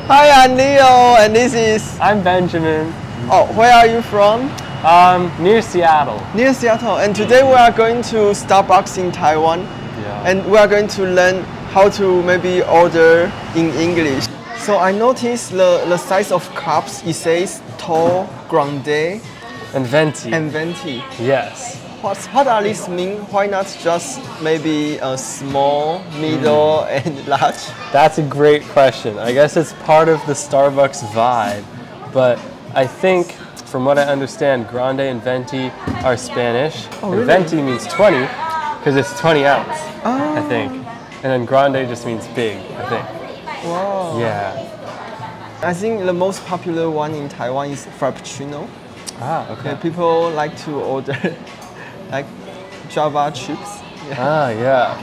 Hi, I'm Leo, and this is... I'm Benjamin. Oh, where are you from? Near Seattle. Near Seattle. And today we are going to Starbucks in Taiwan. Yeah. And we are going to learn how to maybe order in English. So I noticed the size of cups. It says tall, grande, and venti. And venti. Yes. What does this mean? Why not just maybe a small, middle, and large? That's a great question. I guess it's part of the Starbucks vibe. But I think, from what I understand, grande and venti are Spanish. Oh, really? And venti means 20, because it's 20 ounce, I think. And then grande just means big, I think. Wow. Yeah. I think the most popular one in Taiwan is Frappuccino. Ah, okay. Yeah, people like to order like Java chips. Yeah. Ah, yeah.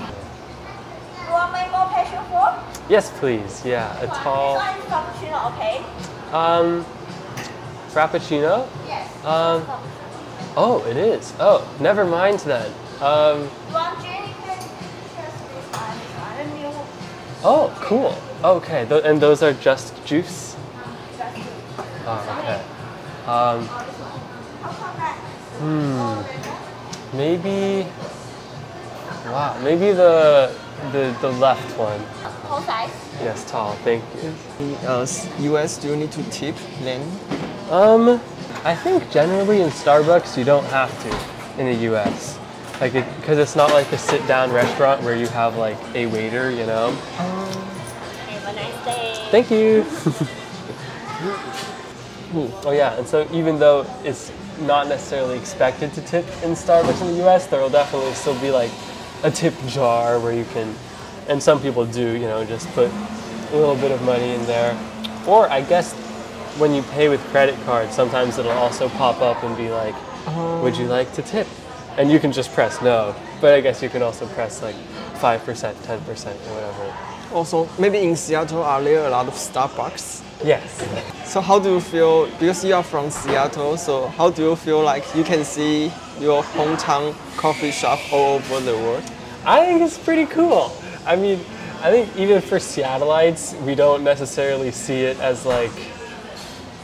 You want mango passion fruit? Yes, please. Yeah, a tall. This one is frappuccino, okay? Frappuccino? Yes. Oh, it is. Oh, never mind then. You want drink? You can just this one. New. Oh, cool. Okay, and those are just juice? Just juice. Oh, okay. Maybe. Wow, maybe the left one. Whole size? Yes, tall. Thank you. In US, do you need to tip then? I think generally in Starbucks you don't have to in the US. Like, because it's not like a sit-down restaurant where you have like a waiter, you know? Have a nice day. Thank you. Oh yeah, and so even though it's not necessarily expected to tip in Starbucks in the US, there will definitely still be like a tip jar where you can, and some people do, you know, just put a little bit of money in there. Or I guess when you pay with credit cards, sometimes it'll also pop up and be like, would you like to tip? And you can just press no, but I guess you can also press like 5%, 10% or whatever. Also, maybe in Seattle, are there a lot of Starbucks? Yes. So how do you feel, because you are from Seattle, so how do you feel like you can see your hometown coffee shop all over the world? I think it's pretty cool. I mean, I think even for Seattleites, we don't necessarily see it as like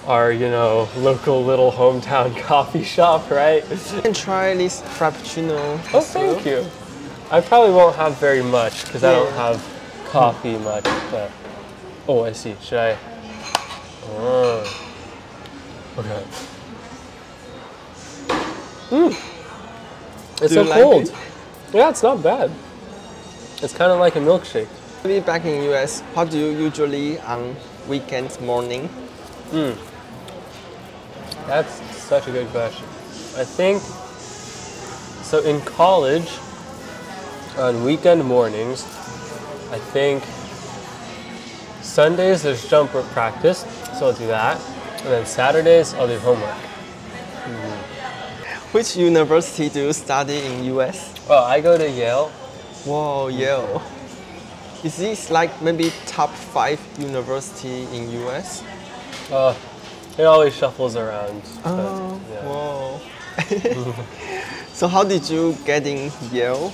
our, you know, local little hometown coffee shop, right? You can try this Frappuccino. Oh, thank you. I probably won't have very much because I don't have coffee much, but... Oh, I see. Should I... Oh. Okay. It's so cold. Yeah, it's not bad. It's kind of like a milkshake. Maybe back in US, what do you usually on weekend morning? That's such a good question. I think, so in college, on weekend mornings, I think Sundays there's jump rope practice, so I'll do that. And then Saturdays I'll do homework. Which university do you study in US? Oh, I go to Yale. Whoa, Yale. Is this like maybe top 5 university in US? It always shuffles around. Oh, yeah. Whoa. So how did you get in Yale?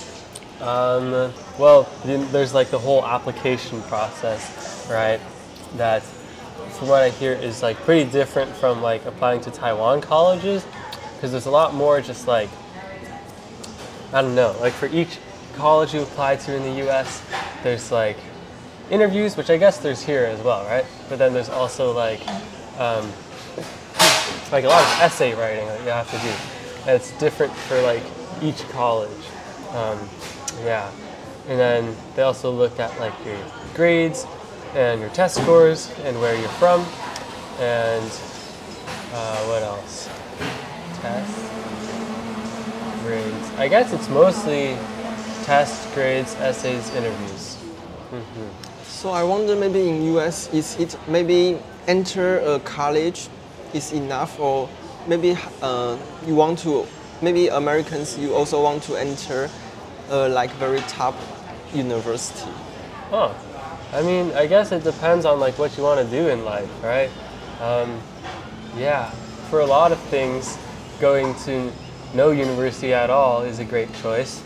Well, there's like the whole application process, right? That, from what I hear, is like pretty different from like applying to Taiwan colleges, because there's a lot more just like, I don't know, like for each college you apply to in the US, there's like interviews, which I guess there's here as well, right? But then there's also like a lot of essay writing that you have to do. And it's different for like each college. Yeah, and then they also look at like your grades and your test scores and where you're from, and what else? Tests, grades. I guess it's mostly tests, grades, essays, interviews. So I wonder maybe in US, is it maybe enter a college is enough, or maybe you want to, maybe Americans, you also want to enter like very top university? Oh, I mean, I guess it depends on like what you want to do in life, right? Yeah, for a lot of things, going to no university at all is a great choice.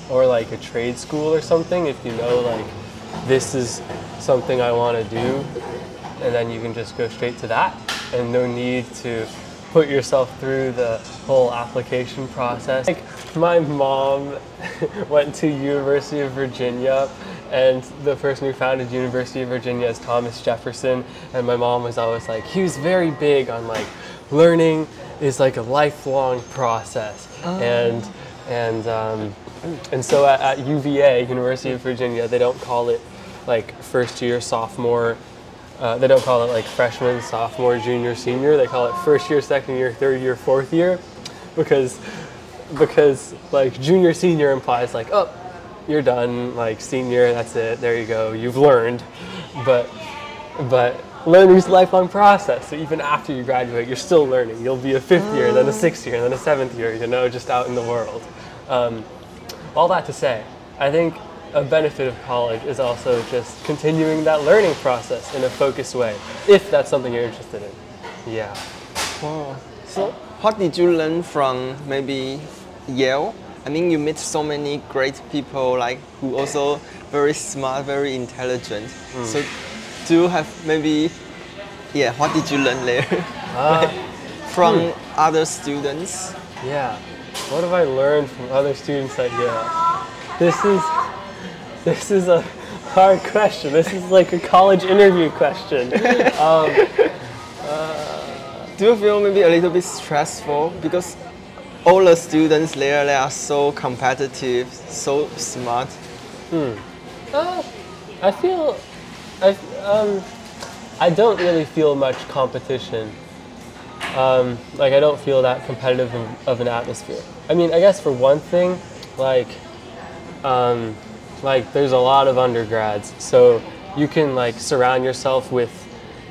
Or like a trade school or something, if you know like this is something I want to do. and then you can just go straight to that, and no need to put yourself through the whole application process. Like, my mom went to University of Virginia, and the person who founded University of Virginia is Thomas Jefferson, and my mom was always like, he was very big on like learning is like a lifelong process. And so at UVA, University of Virginia, they don't call it like first year, sophomore. They don't call it like freshman, sophomore, junior, senior. They call it first year, second year, third year, fourth year, because like junior, senior implies like, oh, you're done. Like senior, that's it. There you go. You've learned. But learning is a lifelong process. So even after you graduate, you're still learning. You'll be a fifth year, then a sixth year, then a seventh year. You know, just out in the world. All that to say, I think a benefit of college is also just continuing that learning process in a focused way, if that's something you're interested in. Yeah. Wow. So what did you learn from maybe Yale? I mean, you meet so many great people, like who also very smart, very intelligent. So do you have maybe, what did you learn there? From other students? Yeah. What have I learned from other students at Yale? This is a hard question. This is like a college interview question. Do you feel maybe a little bit stressful because all the students there, they are so competitive, so smart? I don't really feel much competition. Like I don't feel that competitive of an atmosphere. I mean, I guess for one thing, like there's a lot of undergrads, so you can like surround yourself with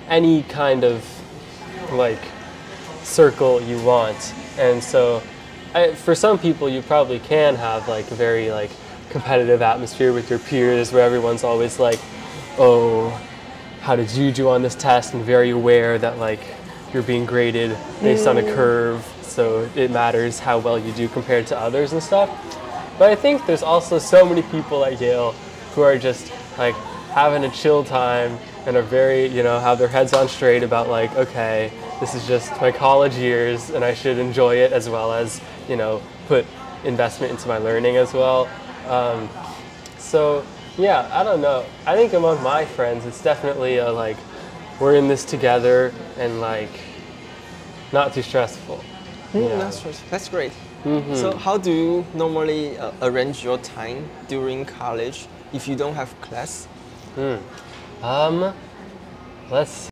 any kind of like circle you want, and so for some people you probably can have like a very like competitive atmosphere with your peers where everyone's always like, oh, how did you do on this test, and very aware that like you're being graded based on a curve, so it matters how well you do compared to others and stuff. But I think there's also so many people at Yale who are just like having a chill time and are very, have their heads on straight about like, okay, this is just my college years and I should enjoy it as well as, put investment into my learning as well. So yeah, I don't know. I think among my friends, it's definitely like, we're in this together and like not too stressful. That's great. So how do you normally arrange your time during college if you don't have class? Let's